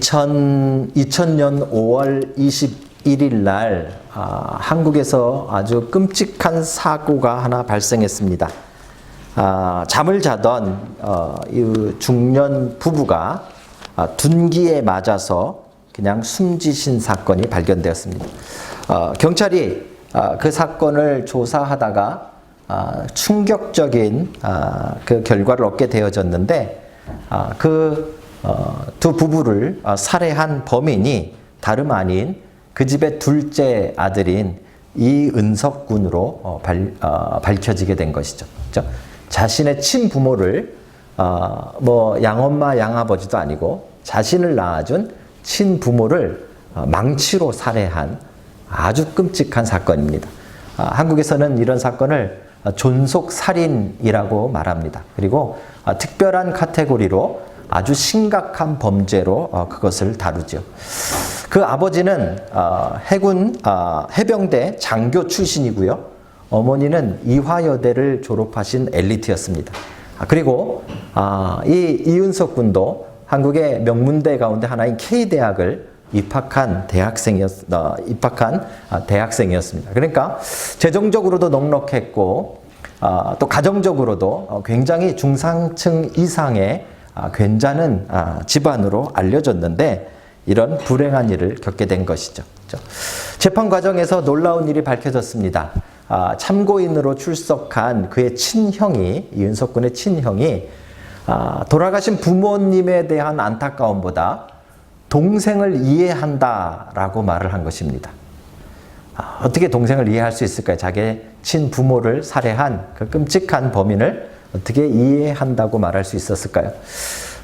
2000년 5월 21일 날 한국에서 아주 끔찍한 사고가 하나 발생했습니다. 잠을 자던 이 중년 부부가 둔기에 맞아서 그냥 숨지신 사건이 발견되었습니다. 경찰이 그 사건을 조사하다가 충격적인 그 결과를 얻게 되어졌는데 그 두 부부를 살해한 범인이 다름 아닌 그 집의 둘째 아들인 이은석 군으로 밝혀지게 된 것이죠. 그렇죠? 자신의 친부모를 뭐 양엄마 양아버지도 아니고 자신을 낳아준 친부모를 망치로 살해한 아주 끔찍한 사건입니다. 한국에서는 이런 사건을 존속살인이라고 말합니다. 그리고 특별한 카테고리로 아주 심각한 범죄로 그것을 다루죠. 그 아버지는 해군 해병대 장교 출신이고요. 어머니는 이화여대를 졸업하신 엘리트였습니다. 그리고 이 이은석 군도 한국의 명문대 가운데 하나인 K대학을 입학한 대학생이었습니다. 그러니까 재정적으로도 넉넉했고 또 가정적으로도 굉장히 중상층 이상의 괜찮은 집안으로 알려졌는데 이런 불행한 일을 겪게 된 것이죠. 재판 과정에서 놀라운 일이 밝혀졌습니다. 참고인으로 출석한 그의 친형이, 이은석 군의 친형이 돌아가신 부모님에 대한 안타까움보다 동생을 이해한다라고 말을 한 것입니다. 어떻게 동생을 이해할 수 있을까요? 자기의 친부모를 살해한 그 끔찍한 범인을 어떻게 이해한다고 말할 수 있었을까요?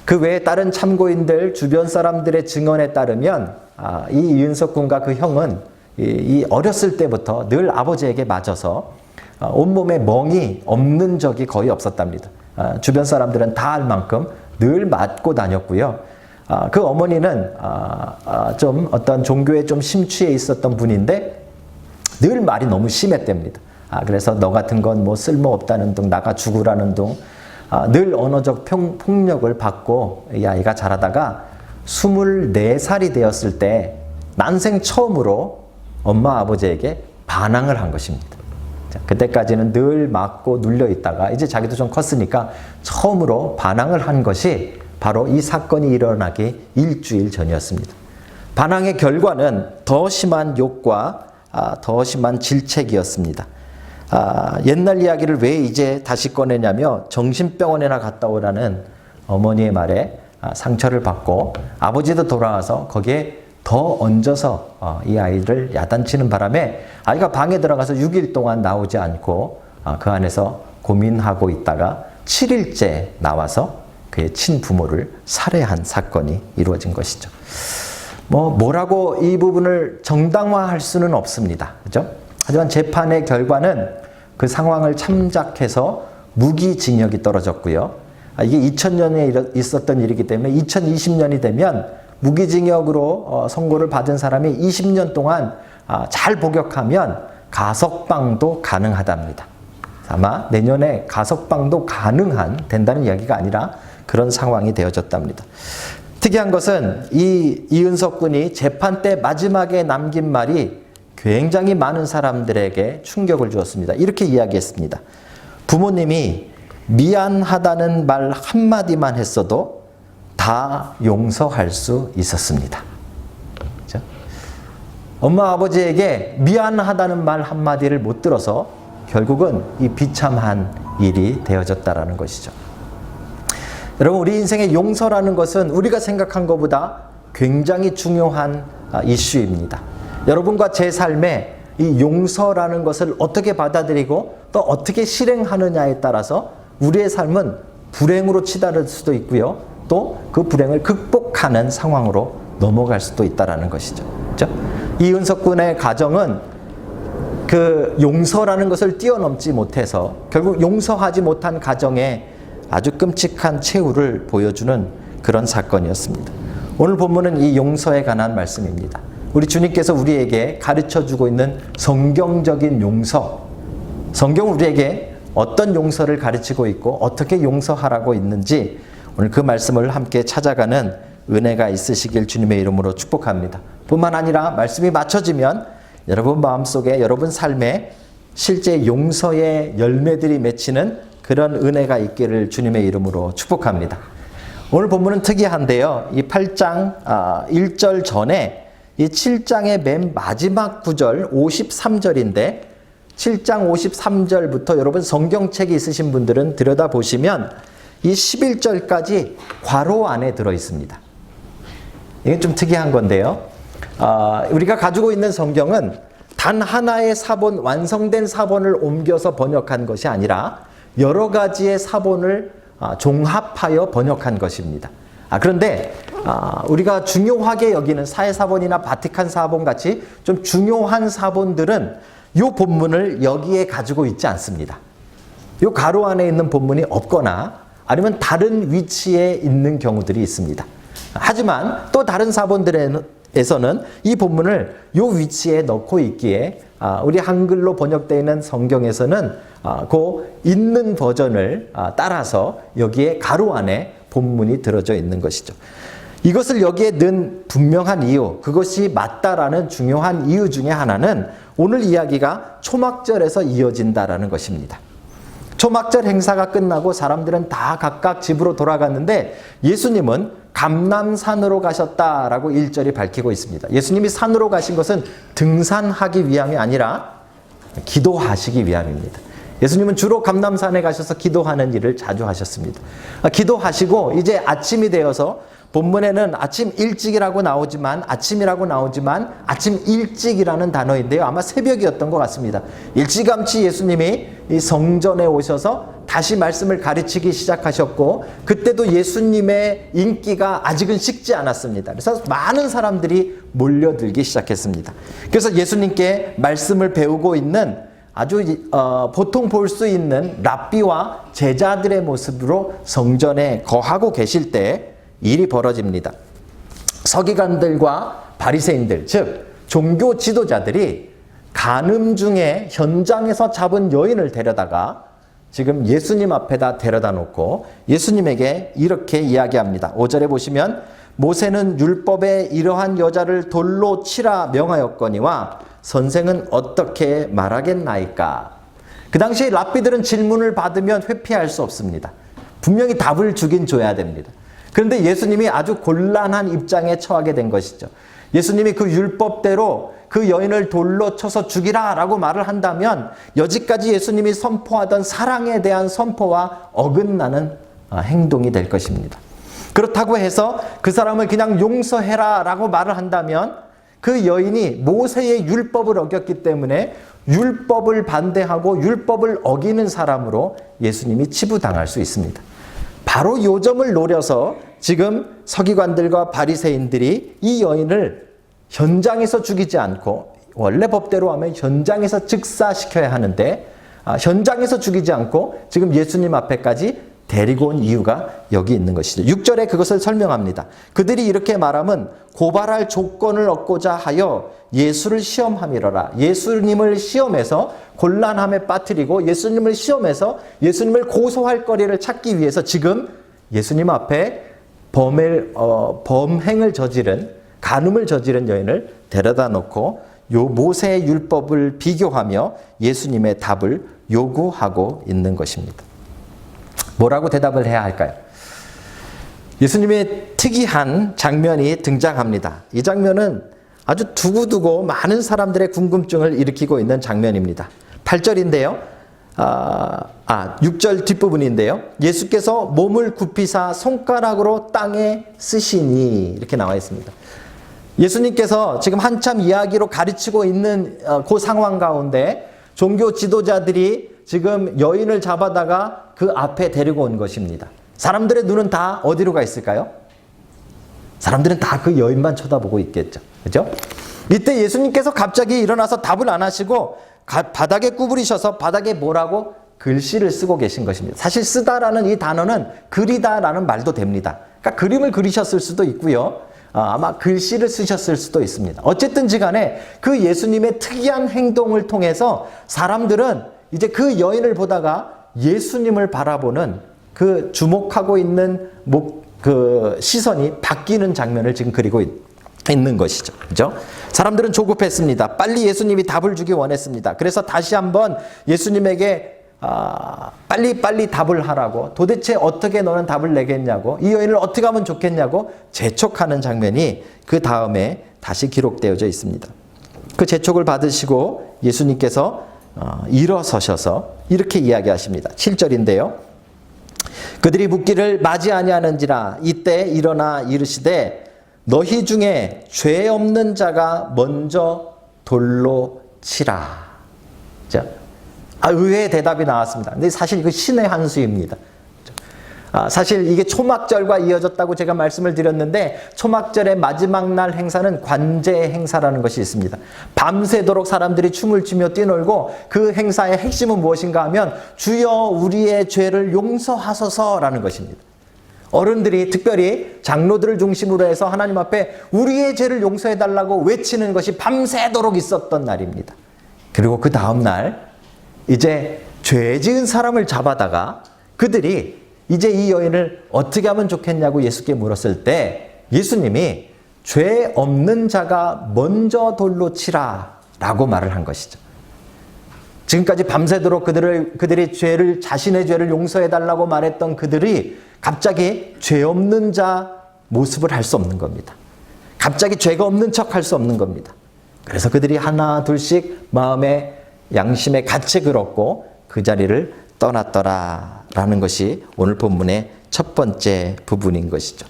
그 외에 다른 참고인들, 주변 사람들의 증언에 따르면 이 이은석 군과 그 형은 이 어렸을 때부터 늘 아버지에게 맞아서 온몸에 멍이 없는 적이 거의 없었답니다. 주변 사람들은 다 알 만큼 늘 맞고 다녔고요. 그 어머니는 좀 어떤 종교에 좀 심취해 있었던 분인데 늘 말이 너무 심했답니다. 그래서 너 같은 건 뭐 쓸모없다는 둥, 나가 죽으라는 둥, 늘 언어적 폭력을 받고 이 아이가 자라다가 24살이 되었을 때 난생 처음으로 엄마 아버지에게 반항을 한 것입니다. 그때까지는 늘 맞고 눌려 있다가 이제 자기도 좀 컸으니까 처음으로 반항을 한 것이 바로 이 사건이 일어나기 일주일 전이었습니다. 반항의 결과는 더 심한 욕과 더 심한 질책이었습니다. 옛날 이야기를 왜 이제 다시 꺼내냐며 정신병원에나 갔다 오라는 어머니의 말에 상처를 받고 아버지도 돌아와서 거기에 더 얹어서 이 아이를 야단치는 바람에 아이가 방에 들어가서 6일 동안 나오지 않고 그 안에서 고민하고 있다가 7일째 나와서 그의 친부모를 살해한 사건이 이루어진 것이죠. 뭐라고 이 부분을 정당화할 수는 없습니다. 그죠? 하지만 재판의 결과는 그 상황을 참작해서 무기징역이 떨어졌고요. 이게 2000년에 있었던 일이기 때문에 2020년이 되면 무기징역으로 선고를 받은 사람이 20년 동안 잘 복역하면 가석방도 가능하답니다. 아마 내년에 가석방도 된다는 이야기가 아니라 그런 상황이 되어졌답니다. 특이한 것은 이 이은석 군이 재판 때 마지막에 남긴 말이 굉장히 많은 사람들에게 충격을 주었습니다. 이렇게 이야기했습니다. 부모님이 미안하다는 말 한마디만 했어도 다 용서할 수 있었습니다. 그렇죠? 엄마 아버지에게 미안하다는 말 한마디를 못 들어서 결국은 이 비참한 일이 되어졌다라는 것이죠. 여러분, 우리 인생의 용서라는 것은 우리가 생각한 것보다 굉장히 중요한 이슈입니다. 여러분과 제 삶에 이 용서라는 것을 어떻게 받아들이고 또 어떻게 실행하느냐에 따라서 우리의 삶은 불행으로 치달을 수도 있고요. 또 그 불행을 극복하는 상황으로 넘어갈 수도 있다는 것이죠. 그렇죠? 이은석 군의 가정은 그 용서라는 것을 뛰어넘지 못해서 결국 용서하지 못한 가정에 아주 끔찍한 최후를 보여주는 그런 사건이었습니다. 오늘 본문은 이 용서에 관한 말씀입니다. 우리 주님께서 우리에게 가르쳐주고 있는 성경적인 용서, 성경은 우리에게 어떤 용서를 가르치고 있고 어떻게 용서하라고 있는지 오늘 그 말씀을 함께 찾아가는 은혜가 있으시길 주님의 이름으로 축복합니다. 뿐만 아니라 말씀이 맞춰지면 여러분 마음속에, 여러분 삶에 실제 용서의 열매들이 맺히는 그런 은혜가 있기를 주님의 이름으로 축복합니다. 오늘 본문은 특이한데요. 이 8장 1절 전에 이 7장의 맨 마지막 구절 53절인데 7장 53절부터 여러분 성경책이 있으신 분들은 들여다보시면 이 11절까지 괄호 안에 들어 있습니다. 이게 좀 특이한 건데요. 우리가 가지고 있는 성경은 단 하나의 사본, 완성된 사본을 옮겨서 번역한 것이 아니라 여러 가지의 사본을 종합하여 번역한 것입니다. 그런데 우리가 중요하게 여기는 사해사본이나 바티칸 사본 같이 좀 중요한 사본들은 이 본문을 여기에 가지고 있지 않습니다. 이 가로 안에 있는 본문이 없거나 아니면 다른 위치에 있는 경우들이 있습니다. 하지만 또 다른 사본들에서는 이 본문을 이 위치에 넣고 있기에 우리 한글로 번역되어 있는 성경에서는 그 있는 버전을 따라서 여기에 가로 안에 본문이 들어져 있는 것이죠. 이것을 여기에 넣은 분명한 이유, 그것이 맞다라는 중요한 이유 중에 하나는 오늘 이야기가 초막절에서 이어진다라는 것입니다. 초막절 행사가 끝나고 사람들은 다 각각 집으로 돌아갔는데 예수님은 감람산으로 가셨다라고 1절이 밝히고 있습니다. 예수님이 산으로 가신 것은 등산하기 위함이 아니라 기도하시기 위함입니다. 예수님은 주로 감람산에 가셔서 기도하는 일을 자주 하셨습니다. 기도하시고 이제 아침이 되어서 본문에는 아침 일찍이라고 나오지만 아침이라고 나오지만 아침 일찍이라는 단어인데요. 아마 새벽이었던 것 같습니다. 일찌감치 예수님이 이 성전에 오셔서 다시 말씀을 가르치기 시작하셨고 그때도 예수님의 인기가 아직은 식지 않았습니다. 그래서 많은 사람들이 몰려들기 시작했습니다. 그래서 예수님께 말씀을 배우고 있는 아주 보통 볼 수 있는 랍비와 제자들의 모습으로 성전에 거하고 계실 때 일이 벌어집니다. 서기관들과 바리새인들, 즉 종교 지도자들이 간음 중에 현장에서 잡은 여인을 데려다가 지금 예수님 앞에다 데려다 놓고 예수님에게 이렇게 이야기합니다. 5절에 보시면 모세는 율법에 이러한 여자를 돌로 치라 명하였거니와 선생은 어떻게 말하겠나이까? 그 당시 랍비들은 질문을 받으면 회피할 수 없습니다. 분명히 답을 주긴 줘야 됩니다. 그런데 예수님이 아주 곤란한 입장에 처하게 된 것이죠. 예수님이 그 율법대로 그 여인을 돌로 쳐서 죽이라 라고 말을 한다면 여지까지 예수님이 선포하던 사랑에 대한 선포와 어긋나는 행동이 될 것입니다. 그렇다고 해서 그 사람을 그냥 용서해라 라고 말을 한다면 그 여인이 모세의 율법을 어겼기 때문에 율법을 반대하고 율법을 어기는 사람으로 예수님이 치부당할 수 있습니다. 바로 이 점을 노려서 지금 서기관들과 바리새인들이 이 여인을 현장에서 죽이지 않고 원래 법대로 하면 현장에서 즉사시켜야 하는데 현장에서 죽이지 않고 지금 예수님 앞에까지 데리고 온 이유가 여기 있는 것이죠. 6절에 그것을 설명합니다. 그들이 이렇게 말하면 고발할 조건을 얻고자 하여 예수를 시험함이러라. 예수님을 시험해서 곤란함에 빠뜨리고 예수님을 시험해서 예수님을 고소할 거리를 찾기 위해서 지금 예수님 앞에 범행을 저지른 간음을 저지른 여인을 데려다 놓고 요 모세의 율법을 비교하며 예수님의 답을 요구하고 있는 것입니다. 뭐라고 대답을 해야 할까요? 예수님의 특이한 장면이 등장합니다. 이 장면은 아주 두고두고 많은 사람들의 궁금증을 일으키고 있는 장면입니다. 8절인데요. 6절 뒷부분인데요. 예수께서 몸을 굽히사 손가락으로 땅에 쓰시니 이렇게 나와 있습니다. 예수님께서 지금 한참 이야기로 가르치고 있는 그 상황 가운데 종교 지도자들이 지금 여인을 잡아다가 그 앞에 데리고 온 것입니다. 사람들의 눈은 다 어디로 가 있을까요? 사람들은 다 그 여인만 쳐다보고 있겠죠. 그죠? 이때 예수님께서 갑자기 일어나서 답을 안 하시고 바닥에 구부리셔서 바닥에 뭐라고? 글씨를 쓰고 계신 것입니다. 사실 쓰다라는 이 단어는 그리다라는 말도 됩니다. 그러니까 그림을 그리셨을 수도 있고요. 아마 글씨를 쓰셨을 수도 있습니다. 어쨌든지 간에 그 예수님의 특이한 행동을 통해서 사람들은 이제 그 여인을 보다가 예수님을 바라보는 그 주목하고 있는 그 시선이 바뀌는 장면을 지금 그리고 있는 것이죠. 그죠? 사람들은 조급했습니다. 빨리 예수님이 답을 주기 원했습니다. 그래서 다시 한번 예수님에게 빨리 답을 하라고, 도대체 어떻게 너는 답을 내겠냐고, 이 여인을 어떻게 하면 좋겠냐고 재촉하는 장면이 그 다음에 다시 기록되어져 있습니다. 그 재촉을 받으시고 예수님께서 일어서셔서 이렇게 이야기하십니다. 7절인데요. 그들이 묻기를 맞이 아니하는지라 이때 일어나 이르시되 너희 중에 죄 없는 자가 먼저 돌로 치라. 자, 의외의 대답이 나왔습니다. 근데 사실 이거 신의 한 수입니다. 사실 이게 초막절과 이어졌다고 제가 말씀을 드렸는데, 초막절의 마지막 날 행사는 관제 행사라는 것이 있습니다. 밤새도록 사람들이 춤을 추며 뛰놀고, 그 행사의 핵심은 무엇인가 하면 주여 우리의 죄를 용서하소서라는 것입니다. 어른들이 특별히 장로들을 중심으로 해서 하나님 앞에 우리의 죄를 용서해달라고 외치는 것이 밤새도록 있었던 날입니다. 그리고 그 다음 날 이제 죄 지은 사람을 잡아다가 그들이 이제 이 여인을 어떻게 하면 좋겠냐고 예수께 물었을 때 예수님이 죄 없는 자가 먼저 돌로 치라 라고 말을 한 것이죠. 지금까지 밤새도록 그들이 자신의 죄를 용서해달라고 말했던 그들이 갑자기 죄 없는 자 모습을 할 수 없는 겁니다. 갑자기 죄가 없는 척 할 수 없는 겁니다. 그래서 그들이 하나 둘씩 마음의 양심의 가책을 얻고 그 자리를 떠났더라라는 것이 오늘 본문의 첫 번째 부분인 것이죠.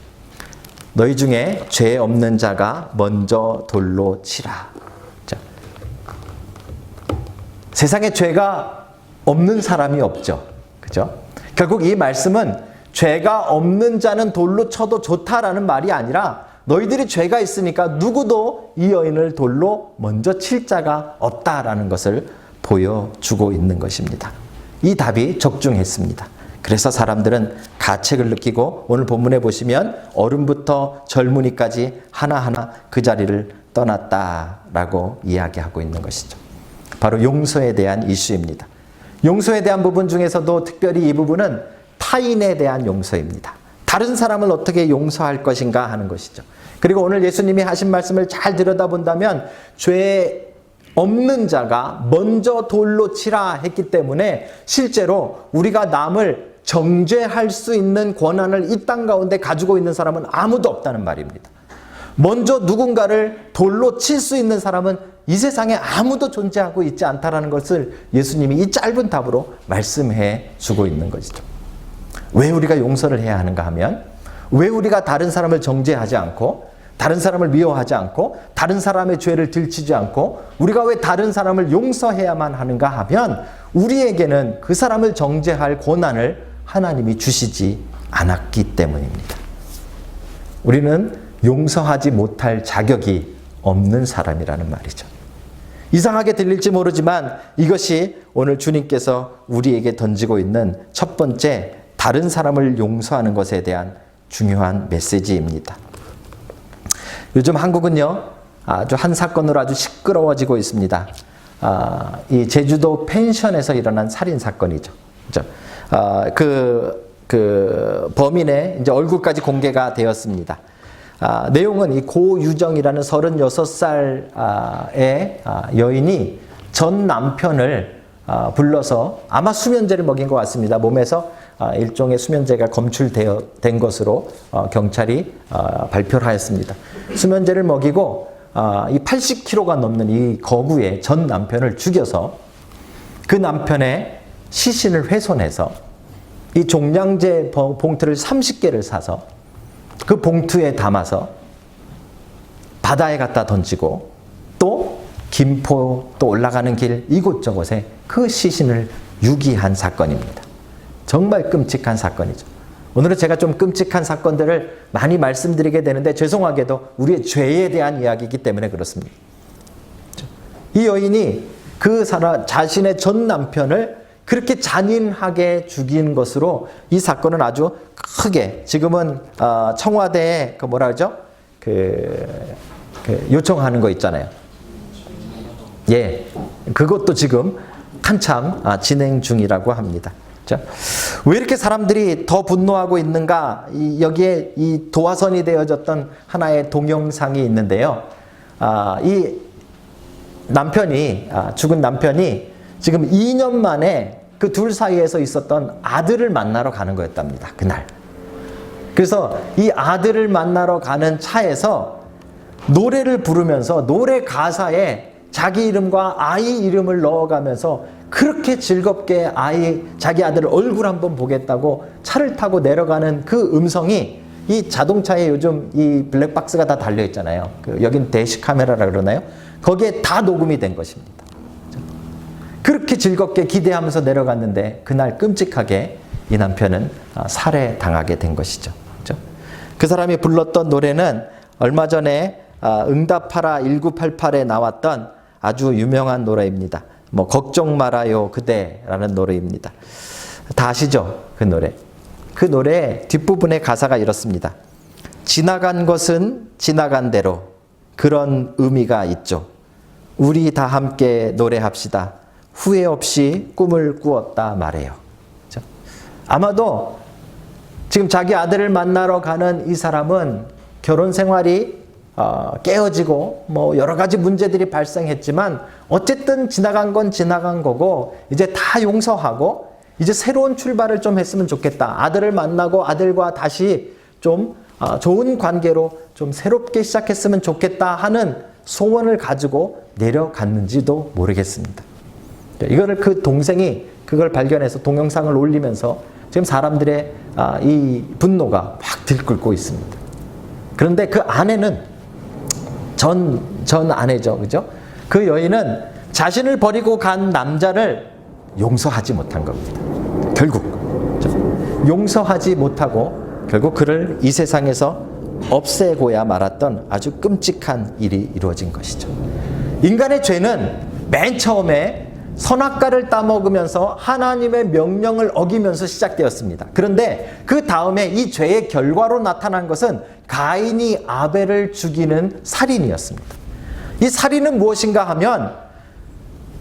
너희 중에 죄 없는 자가 먼저 돌로 치라. 자, 세상에 죄가 없는 사람이 없죠. 그죠? 결국 이 말씀은 죄가 없는 자는 돌로 쳐도 좋다라는 말이 아니라 너희들이 죄가 있으니까 누구도 이 여인을 돌로 먼저 칠 자가 없다라는 것을 보여주고 있는 것입니다. 이 답이 적중했습니다. 그래서 사람들은 가책을 느끼고 오늘 본문에 보시면 어른부터 젊은이까지 하나하나 그 자리를 떠났다라고 이야기하고 있는 것이죠. 바로 용서에 대한 이슈입니다. 용서에 대한 부분 중에서도 특별히 이 부분은 타인에 대한 용서입니다. 다른 사람을 어떻게 용서할 것인가 하는 것이죠. 그리고 오늘 예수님이 하신 말씀을 잘 들여다본다면 죄 없는 자가 먼저 돌로 치라 했기 때문에 실제로 우리가 남을 정죄할 수 있는 권한을 이 땅 가운데 가지고 있는 사람은 아무도 없다는 말입니다. 먼저 누군가를 돌로 칠 수 있는 사람은 이 세상에 아무도 존재하고 있지 않다는 것을 예수님이 이 짧은 답으로 말씀해 주고 있는 것이죠. 왜 우리가 용서를 해야 하는가 하면, 왜 우리가 다른 사람을 정죄하지 않고 다른 사람을 미워하지 않고 다른 사람의 죄를 들추지 않고 우리가 왜 다른 사람을 용서해야만 하는가 하면 우리에게는 그 사람을 정죄할 권한을 하나님이 주시지 않았기 때문입니다. 우리는 용서하지 못할 자격이 없는 사람이라는 말이죠. 이상하게 들릴지 모르지만 이것이 오늘 주님께서 우리에게 던지고 있는 첫 번째 다른 사람을 용서하는 것에 대한 중요한 메시지입니다. 요즘 한국은요, 아주 한 사건으로 아주 시끄러워지고 있습니다. 이 제주도 펜션에서 일어난 살인 사건이죠. 그죠? 그 범인의 이제 얼굴까지 공개가 되었습니다. 내용은 이 고유정이라는 36살의 여인이 전 남편을 불러서 아마 수면제를 먹인 것 같습니다. 몸에서 일종의 수면제가 검출된 것으로 경찰이 발표를 하였습니다. 수면제를 먹이고 이 80kg가 넘는 이 거구의 전 남편을 죽여서 그 남편의 시신을 훼손해서 이 종량제 봉투를 30개를 사서 그 봉투에 담아서 바다에 갖다 던지고 또 김포 또 올라가는 길 이곳저곳에 그 시신을 유기한 사건입니다. 정말 끔찍한 사건이죠. 오늘은 제가 좀 끔찍한 사건들을 많이 말씀드리게 되는데 죄송하게도 우리의 죄에 대한 이야기이기 때문에 그렇습니다. 이 여인이 그 자신의 전 남편을 그렇게 잔인하게 죽인 것으로 이 사건은 아주 크게 지금은 청와대에 그 뭐라 그러죠? 그 요청하는 거 있잖아요. 예, 그것도 지금 한참 진행 중이라고 합니다. 자, 왜 이렇게 사람들이 더 분노하고 있는가? 여기에 이 도화선이 되어졌던 하나의 동영상이 있는데요. 이 남편이, 죽은 남편이 지금 2년 만에 그 둘 사이에서 있었던 아들을 만나러 가는 거였답니다. 그날. 그래서 이 아들을 만나러 가는 차에서 노래를 부르면서 노래 가사에 자기 이름과 아이 이름을 넣어가면서 그렇게 즐겁게 자기 아들 얼굴 한번 보겠다고 차를 타고 내려가는 그 음성이 이 자동차에 요즘 이 블랙박스가 다 달려있잖아요. 여긴 대시카메라라 그러나요? 거기에 다 녹음이 된 것입니다. 그렇게 즐겁게 기대하면서 내려갔는데 그날 끔찍하게 이 남편은 살해당하게 된 것이죠. 그렇죠? 그 사람이 불렀던 노래는 얼마 전에 응답하라 1988에 나왔던 아주 유명한 노래입니다. 뭐 걱정 말아요 그대라는 노래입니다. 다 아시죠? 그 노래. 그 노래 뒷부분의 가사가 이렇습니다. 지나간 것은 지나간 대로 그런 의미가 있죠. 우리 다 함께 노래합시다. 후회 없이 꿈을 꾸었다 말해요. 그렇죠? 아마도 지금 자기 아들을 만나러 가는 이 사람은 결혼 생활이 깨어지고 뭐 여러 가지 문제들이 발생했지만 어쨌든 지나간 건 지나간 거고 이제 다 용서하고 이제 새로운 출발을 좀 했으면 좋겠다. 아들을 만나고 아들과 다시 좀 좋은 관계로 좀 새롭게 시작했으면 좋겠다 하는 소원을 가지고 내려갔는지도 모르겠습니다. 이거를 그 동생이 그걸 발견해서 동영상을 올리면서 지금 사람들의 이 분노가 확 들끓고 있습니다. 그런데 그 아내는 전 아내죠. 그죠? 그 여인은 자신을 버리고 간 남자를 용서하지 못한 겁니다. 결국. 용서하지 못하고 결국 그를 이 세상에서 없애고야 말았던 아주 끔찍한 일이 이루어진 것이죠. 인간의 죄는 맨 처음에 선악과를 따먹으면서 하나님의 명령을 어기면서 시작되었습니다. 그런데 그 다음에 이 죄의 결과로 나타난 것은 가인이 아벨을 죽이는 살인이었습니다. 이 살인은 무엇인가 하면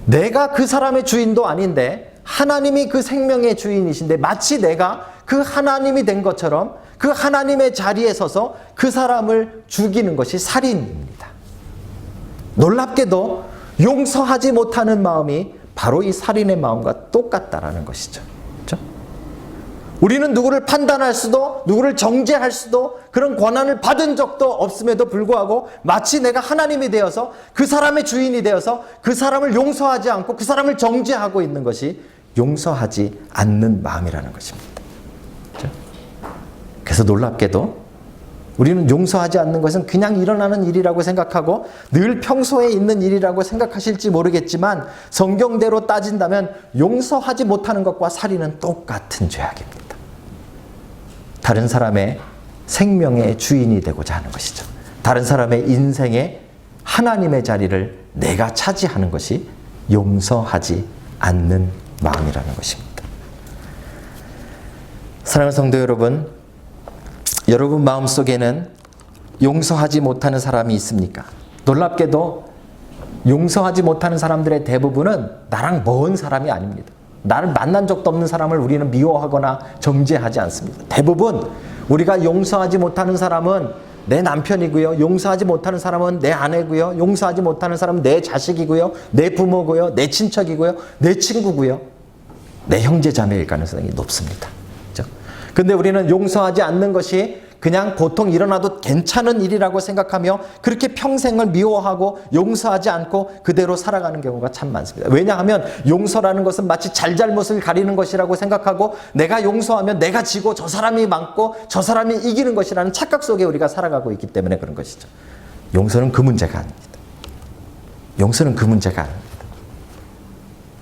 내가 그 사람의 주인도 아닌데 하나님이 그 생명의 주인이신데 마치 내가 그 하나님이 된 것처럼 그 하나님의 자리에 서서 그 사람을 죽이는 것이 살인입니다. 놀랍게도 용서하지 못하는 마음이 바로 이 살인의 마음과 똑같다라는 것이죠. 그렇죠? 우리는 누구를 판단할 수도 누구를 정죄할 수도 그런 권한을 받은 적도 없음에도 불구하고 마치 내가 하나님이 되어서 그 사람의 주인이 되어서 그 사람을 용서하지 않고 그 사람을 정죄하고 있는 것이 용서하지 않는 마음이라는 것입니다. 그렇죠? 그래서 놀랍게도 우리는 용서하지 않는 것은 그냥 일어나는 일이라고 생각하고 늘 평소에 있는 일이라고 생각하실지 모르겠지만 성경대로 따진다면 용서하지 못하는 것과 살인은 똑같은 죄악입니다. 다른 사람의 생명의 주인이 되고자 하는 것이죠. 다른 사람의 인생에 하나님의 자리를 내가 차지하는 것이 용서하지 않는 마음이라는 것입니다. 사랑하는 성도 여러분, 여러분 마음속에는 용서하지 못하는 사람이 있습니까? 놀랍게도 용서하지 못하는 사람들의 대부분은 나랑 먼 사람이 아닙니다. 나를 만난 적도 없는 사람을 우리는 미워하거나 정죄하지 않습니다. 대부분 우리가 용서하지 못하는 사람은 내 남편이고요. 용서하지 못하는 사람은 내 아내고요. 용서하지 못하는 사람은 내 자식이고요. 내 부모고요. 내 친척이고요. 내 친구고요. 내 형제자매일 가능성이 높습니다. 근데 우리는 용서하지 않는 것이 그냥 보통 일어나도 괜찮은 일이라고 생각하며 그렇게 평생을 미워하고 용서하지 않고 그대로 살아가는 경우가 참 많습니다. 왜냐하면 용서라는 것은 마치 잘잘못을 가리는 것이라고 생각하고 내가 용서하면 내가 지고 저 사람이 많고 저 사람이 이기는 것이라는 착각 속에 우리가 살아가고 있기 때문에 그런 것이죠. 용서는 그 문제가 아닙니다. 용서는 그 문제가 아닙니다.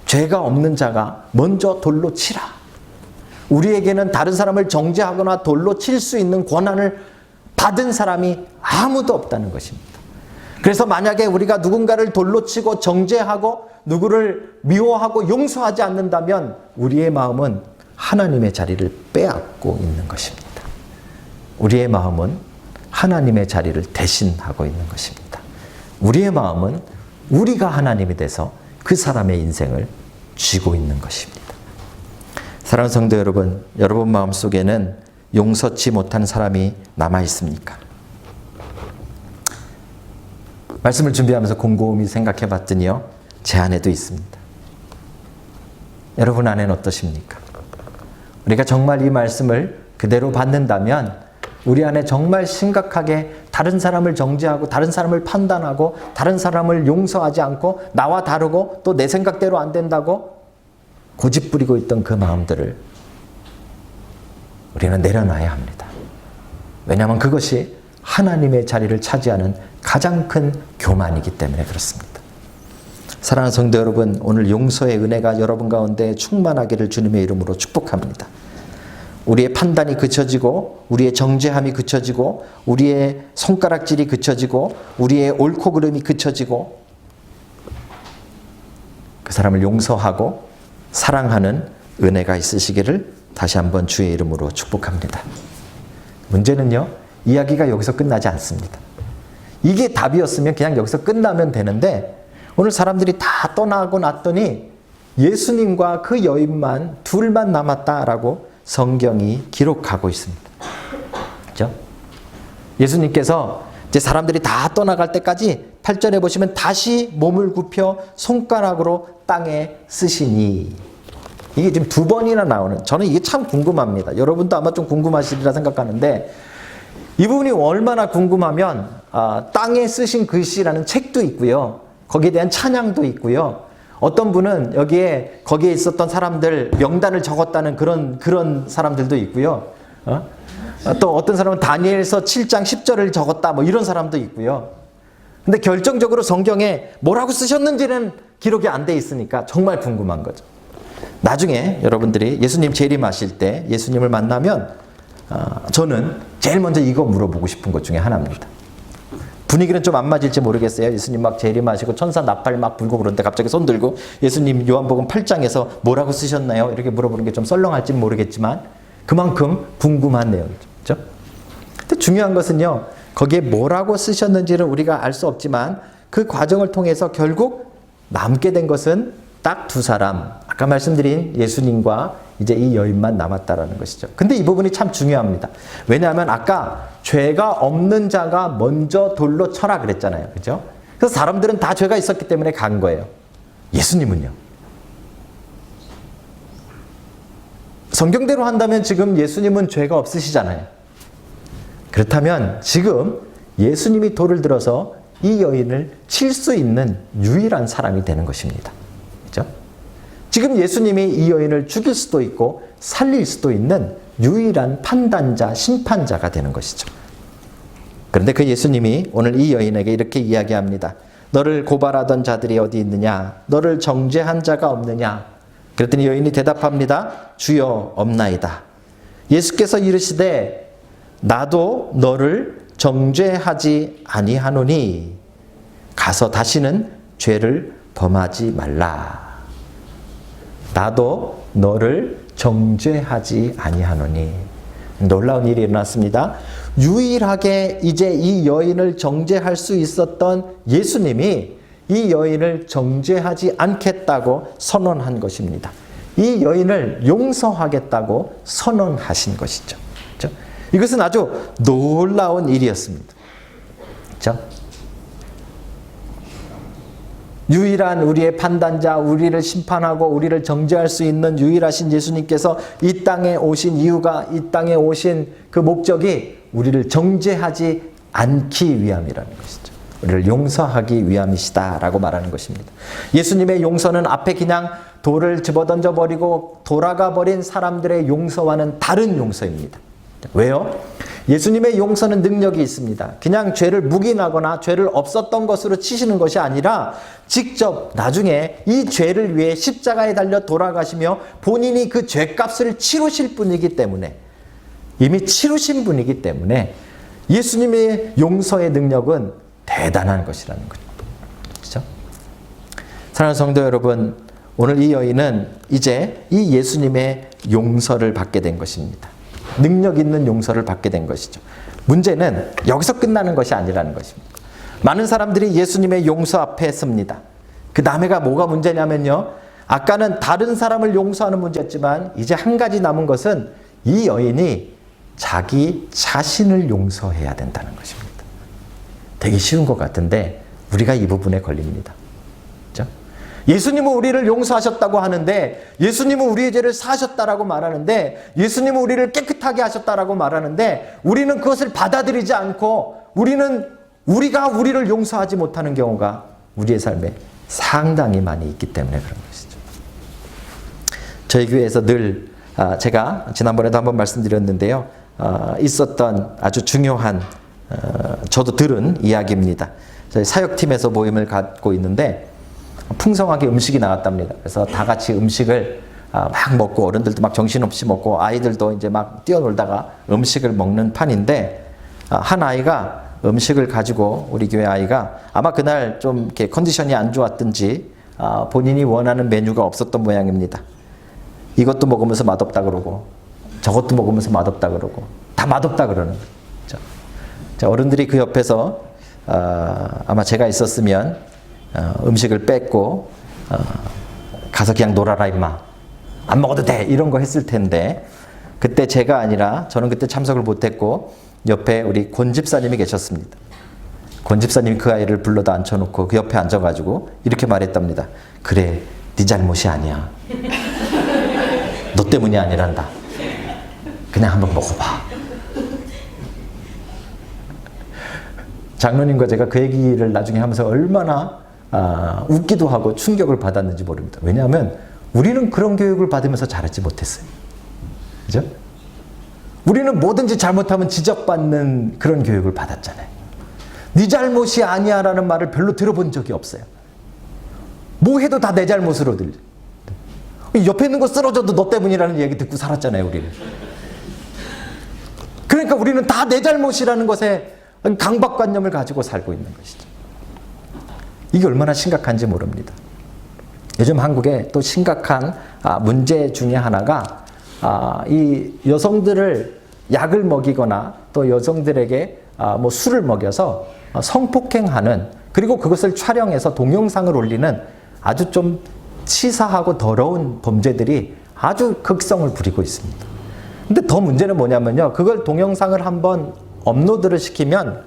죄가 없는 자가 먼저 돌로 치라. 우리에게는 다른 사람을 정죄하거나 돌로 칠 수 있는 권한을 받은 사람이 아무도 없다는 것입니다. 그래서 만약에 우리가 누군가를 돌로 치고 정죄하고 누구를 미워하고 용서하지 않는다면 우리의 마음은 하나님의 자리를 빼앗고 있는 것입니다. 우리의 마음은 하나님의 자리를 대신하고 있는 것입니다. 우리의 마음은 우리가 하나님이 돼서 그 사람의 인생을 쥐고 있는 것입니다. 사랑하는 성도 여러분, 여러분 마음속에는 용서치 못한 사람이 남아 있습니까? 말씀을 준비하면서 곰곰이 생각해 봤더니요, 제 안에도 있습니다. 여러분 안에는 어떠십니까? 우리가 정말 이 말씀을 그대로 받는다면 우리 안에 정말 심각하게 다른 사람을 정죄하고 다른 사람을 판단하고 다른 사람을 용서하지 않고 나와 다르고 또 내 생각대로 안 된다고 고집부리고 있던 그 마음들을 우리는 내려놔야 합니다. 왜냐하면 그것이 하나님의 자리를 차지하는 가장 큰 교만이기 때문에 그렇습니다. 사랑하는 성도 여러분, 오늘 용서의 은혜가 여러분 가운데 충만하기를 주님의 이름으로 축복합니다. 우리의 판단이 그쳐지고 우리의 정죄함이 그쳐지고 우리의 손가락질이 그쳐지고 우리의 옳고 그름이 그쳐지고 그 사람을 용서하고 사랑하는 은혜가 있으시기를 다시 한번 주의 이름으로 축복합니다. 문제는요, 이야기가 여기서 끝나지 않습니다. 이게 답이었으면 그냥 여기서 끝나면 되는데 오늘 사람들이 다 떠나고 났더니 예수님과 그 여인만 둘만 남았다라고 성경이 기록하고 있습니다. 그렇죠? 예수님께서 이제 사람들이 다 떠나갈 때까지 8절에 보시면 다시 몸을 굽혀 손가락으로 땅에 쓰시니, 이게 지금 2번이나 나오는, 저는 이게 참 궁금합니다. 여러분도 아마 좀 궁금하시리라 생각하는데 이 부분이 얼마나 궁금하면 땅에 쓰신 글씨라는 책도 있고요. 거기에 대한 찬양도 있고요. 어떤 분은 거기에 있었던 사람들 명단을 적었다는 그런 사람들도 있고요. 또 어떤 사람은 다니엘서 7장 10절을 적었다 뭐 이런 사람도 있고요. 근데 결정적으로 성경에 뭐라고 쓰셨는지는 기록이 안 돼 있으니까 정말 궁금한 거죠. 나중에 여러분들이 예수님 재림하실 때 예수님을 만나면 저는 제일 먼저 이거 물어보고 싶은 것 중에 하나입니다. 분위기는 좀 안 맞을지 모르겠어요. 예수님 막 재림하시고 천사 나팔 막 불고 그러는데 갑자기 손 들고 예수님 요한복음 8장에서 뭐라고 쓰셨나요? 이렇게 물어보는 게 좀 썰렁할지는 모르겠지만 그만큼 궁금한 내용이죠. 그렇죠? 근데 중요한 것은요, 거기에 뭐라고 쓰셨는지를 우리가 알 수 없지만 그 과정을 통해서 결국 남게 된 것은 딱 2사람, 아까 말씀드린 예수님과 이제 이 여인만 남았다라는 것이죠. 근데 이 부분이 참 중요합니다. 왜냐하면 아까 죄가 없는 자가 먼저 돌로 쳐라 그랬잖아요. 그죠? 그래서 사람들은 다 죄가 있었기 때문에 간 거예요. 예수님은요? 성경대로 한다면 지금 예수님은 죄가 없으시잖아요. 그렇다면 지금 예수님이 돌을 들어서 이 여인을 칠 수 있는 유일한 사람이 되는 것입니다. 그죠? 지금 예수님이 이 여인을 죽일 수도 있고 살릴 수도 있는 유일한 판단자, 심판자가 되는 것이죠. 그런데 그 예수님이 오늘 이 여인에게 이렇게 이야기합니다. 너를 고발하던 자들이 어디 있느냐? 너를 정죄한 자가 없느냐? 그랬더니 여인이 대답합니다. 주여 없나이다. 예수께서 이르시되 나도 너를 정죄하지 아니하노니 가서 다시는 죄를 범하지 말라. 나도 너를 정죄하지 아니하노니. 놀라운 일이 일어났습니다. 유일하게 이제 이 여인을 정죄할 수 있었던 예수님이 이 여인을 정죄하지 않겠다고 선언한 것입니다. 이 여인을 용서하겠다고 선언하신 것이죠. 그렇죠? 이것은 아주 놀라운 일이었습니다. 그렇죠? 유일한 우리의 판단자, 우리를 심판하고 우리를 정죄할 수 있는 유일하신 예수님께서 이 땅에 오신 이유가, 이 땅에 오신 그 목적이 우리를 정죄하지 않기 위함이라는 것이죠. 우리를 용서하기 위함이시다라고 말하는 것입니다. 예수님의 용서는 앞에 그냥 돌을 집어던져 버리고 돌아가 버린 사람들의 용서와는 다른 용서입니다. 왜요? 예수님의 용서는 능력이 있습니다. 그냥 죄를 묵인하거나 죄를 없었던 것으로 치시는 것이 아니라 직접 나중에 이 죄를 위해 십자가에 달려 돌아가시며 본인이 그 죄값을 치르실 분이기 때문에, 이미 치르신 분이기 때문에 예수님의 용서의 능력은 대단한 것이라는 거죠. 그렇죠? 사랑하는 성도 여러분, 오늘 이 여인은 이제 이 예수님의 용서를 받게 된 것입니다. 능력 있는 용서를 받게 된 것이죠. 문제는 여기서 끝나는 것이 아니라는 것입니다. 많은 사람들이 예수님의 용서 앞에 섭니다. 그 다음에가 뭐가 문제냐면요, 아까는 다른 사람을 용서하는 문제였지만 이제 한 가지 남은 것은 이 여인이 자기 자신을 용서해야 된다는 것입니다. 되게 쉬운 것 같은데 우리가 이 부분에 걸립니다. 그렇죠? 예수님은 우리를 용서하셨다고 하는데, 예수님은 우리의 죄를 사하셨다라고 말하는데, 예수님은 우리를 깨끗하게 하셨다라고 말하는데, 우리는 그것을 받아들이지 않고 우리가 우리를 용서하지 못하는 경우가 우리의 삶에 상당히 많이 있기 때문에 그런 것이죠. 저희 교회에서 늘 제가 지난번에도 한번 말씀드렸는데요. 있었던 아주 중요한 저도 들은 이야기입니다. 저희 사역팀에서 모임을 갖고 있는데 풍성하게 음식이 나왔답니다. 그래서 다 같이 음식을 막 먹고, 어른들도 막 정신없이 먹고 아이들도 이제 막 뛰어놀다가 음식을 먹는 판인데, 한 아이가 음식을 가지고, 우리 교회 아이가 아마 그날 좀 이렇게 컨디션이 안 좋았든지 본인이 원하는 메뉴가 없었던 모양입니다. 이것도 먹으면서 맛없다 그러고 저것도 먹으면서 맛없다 그러고 다 맛없다 그러는 거죠. 자, 어른들이 그 옆에서 아마 제가 있었으면 음식을 뺏고 가서 그냥 놀아라 임마, 안 먹어도 돼, 이런 거 했을 텐데, 그때 제가 아니라, 저는 그때 참석을 못했고 옆에 우리 권 집사님이 계셨습니다. 권 집사님이 그 아이를 불러다 앉혀놓고 그 옆에 앉아가지고 이렇게 말했답니다. 그래, 네 잘못이 아니야. 너 때문이 아니란다. 그냥 한번 먹어봐. 장로님과 제가 그 얘기를 나중에 하면서 얼마나 웃기도 하고 충격을 받았는지 모릅니다. 왜냐하면 우리는 그런 교육을 받으면서 자라지 못했어요. 그죠? 우리는 뭐든지 잘못하면 지적받는 그런 교육을 받았잖아요. 네 잘못이 아니야 라는 말을 별로 들어본 적이 없어요. 뭐 해도 다 내 잘못으로 들려. 옆에 있는 거 쓰러져도 너 때문이라는 얘기 듣고 살았잖아요, 우리는. 그러니까 우리는 다 내 잘못이라는 것에 강박관념을 가지고 살고 있는 것이죠. 이게 얼마나 심각한지 모릅니다. 요즘 한국에 또 심각한 문제 중에 하나가 이 여성들을 약을 먹이거나 또 여성들에게 뭐 술을 먹여서 성폭행하는, 그리고 그것을 촬영해서 동영상을 올리는 아주 좀 치사하고 더러운 범죄들이 아주 극성을 부리고 있습니다. 근데 더 문제는 뭐냐면요, 그걸 동영상을 한번 업로드를 시키면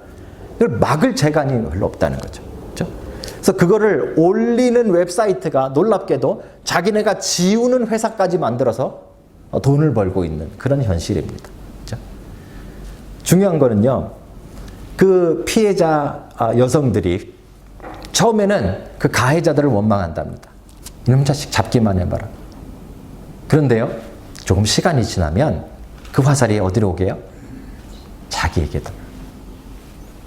그걸 막을 재간이 별로 없다는 거죠. 그렇죠? 그래서 그거를 올리는 웹사이트가 놀랍게도 자기네가 지우는 회사까지 만들어서 돈을 벌고 있는 그런 현실입니다. 그렇죠? 중요한 거는요, 그 피해자 여성들이 처음에는 그 가해자들을 원망한답니다. 이놈 자식 잡기만 해봐라. 그런데요, 조금 시간이 지나면 그 화살이 어디로 오게요? 자기에게 돌아.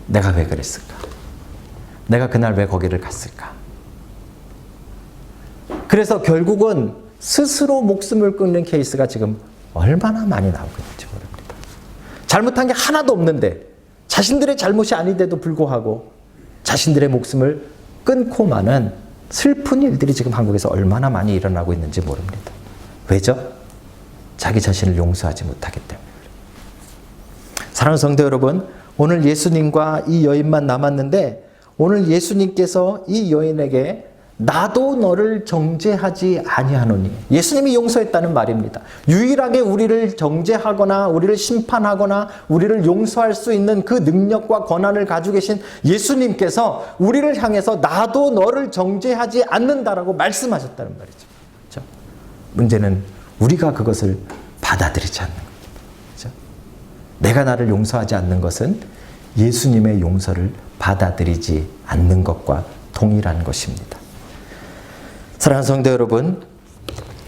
내가 왜 그랬을까? 내가 그날 왜 거기를 갔을까? 그래서 결국은 스스로 목숨을 끊는 케이스가 지금 얼마나 많이 나오고 있는지 모릅니다. 잘못한 게 하나도 없는데, 자신들의 잘못이 아닌데도 불구하고 자신들의 목숨을 끊고 마는 슬픈 일들이 지금 한국에서 얼마나 많이 일어나고 있는지 모릅니다. 왜죠? 자기 자신을 용서하지 못하기 때문에. 사랑하는 성도 여러분, 오늘 예수님과 이 여인만 남았는데, 오늘 예수님께서 이 여인에게 나도 너를 정죄하지 아니하노니, 예수님이 용서했다는 말입니다. 유일하게 우리를 정죄하거나 우리를 심판하거나 우리를 용서할 수 있는 그 능력과 권한을 가지고 계신 예수님께서 우리를 향해서 나도 너를 정죄하지 않는다라고 말씀하셨다는 말이죠. 그렇죠? 문제는 우리가 그것을 받아들이지 않는 겁니다. 그렇죠? 내가 나를 용서하지 않는 것은 예수님의 용서를 받아들이지 않는 것과 동일한 것입니다. 사랑하는 성도 여러분,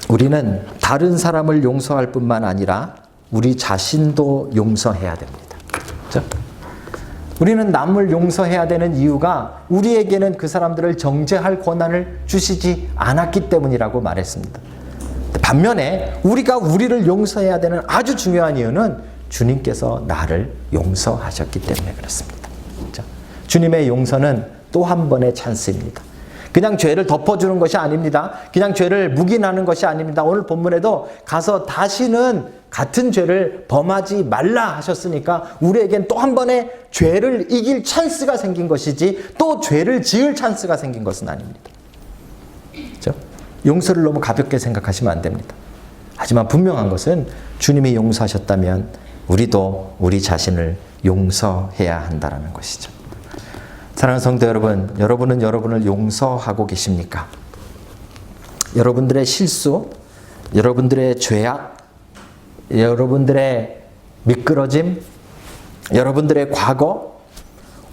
우리는 다른 사람을 용서할 뿐만 아니라 우리 자신도 용서해야 됩니다. 그렇죠? 우리는 남을 용서해야 되는 이유가 우리에게는 그 사람들을 정죄할 권한을 주시지 않았기 때문이라고 말했습니다. 반면에 우리가 우리를 용서해야 되는 아주 중요한 이유는 주님께서 나를 용서하셨기 때문에 그렇습니다. 그렇죠? 주님의 용서는 또 한 번의 찬스입니다. 그냥 죄를 덮어주는 것이 아닙니다. 그냥 죄를 묵인하는 것이 아닙니다. 오늘 본문에도 가서 다시는 같은 죄를 범하지 말라 하셨으니까 우리에겐 또 한 번의 죄를 이길 찬스가 생긴 것이지 또 죄를 지을 찬스가 생긴 것은 아닙니다. 그렇죠? 용서를 너무 가볍게 생각하시면 안 됩니다. 하지만 분명한 것은 주님이 용서하셨다면 우리도 우리 자신을 용서해야 한다는 것이죠. 사랑하는 성도 여러분, 여러분은 여러분을 용서하고 계십니까? 여러분들의 실수, 여러분들의 죄악, 여러분들의 미끄러짐, 여러분들의 과거,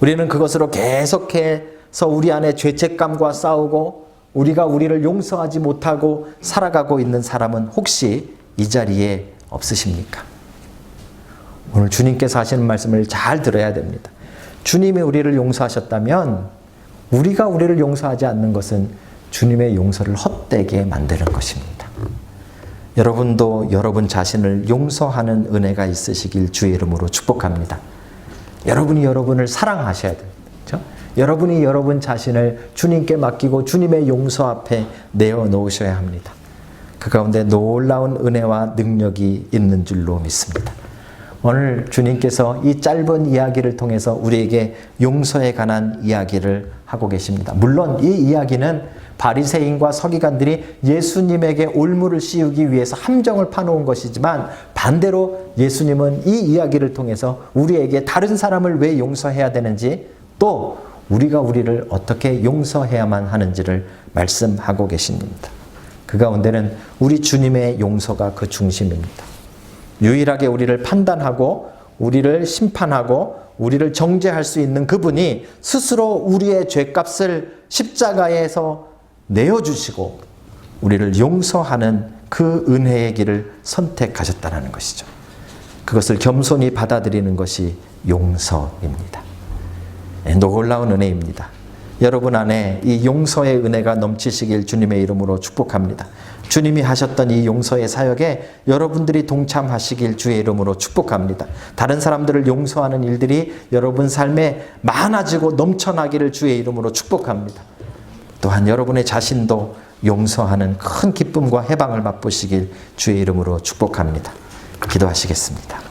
우리는 그것으로 계속해서 우리 안에 죄책감과 싸우고 우리가 우리를 용서하지 못하고 살아가고 있는 사람은 혹시 이 자리에 없으십니까? 오늘 주님께서 하시는 말씀을 잘 들어야 됩니다. 주님이 우리를 용서하셨다면 우리가 우리를 용서하지 않는 것은 주님의 용서를 헛되게 만드는 것입니다. 여러분도 여러분 자신을 용서하는 은혜가 있으시길 주의 이름으로 축복합니다. 여러분이 여러분을 사랑하셔야 됩니다. 그렇죠? 여러분이 여러분 자신을 주님께 맡기고 주님의 용서 앞에 내어놓으셔야 합니다. 그 가운데 놀라운 은혜와 능력이 있는 줄로 믿습니다. 오늘 주님께서 이 짧은 이야기를 통해서 우리에게 용서에 관한 이야기를 하고 계십니다. 물론 이 이야기는 바리새인과 서기관들이 예수님에게 올무를 씌우기 위해서 함정을 파놓은 것이지만 반대로 예수님은 이 이야기를 통해서 우리에게 다른 사람을 왜 용서해야 되는지 또 우리가 우리를 어떻게 용서해야만 하는지를 말씀하고 계십니다. 그 가운데는 우리 주님의 용서가 그 중심입니다. 유일하게 우리를 판단하고 우리를 심판하고 우리를 정죄할 수 있는 그분이 스스로 우리의 죄값을 십자가에서 내어주시고 우리를 용서하는 그 은혜의 길을 선택하셨다는 것이죠. 그것을 겸손히 받아들이는 것이 용서입니다. 놀라운 은혜입니다. 여러분 안에 이 용서의 은혜가 넘치시길 주님의 이름으로 축복합니다. 주님이 하셨던 이 용서의 사역에 여러분들이 동참하시길 주의 이름으로 축복합니다. 다른 사람들을 용서하는 일들이 여러분 삶에 많아지고 넘쳐나기를 주의 이름으로 축복합니다. 또한 여러분의 자신도 용서하는 큰 기쁨과 해방을 맛보시길 주의 이름으로 축복합니다. 기도하시겠습니다.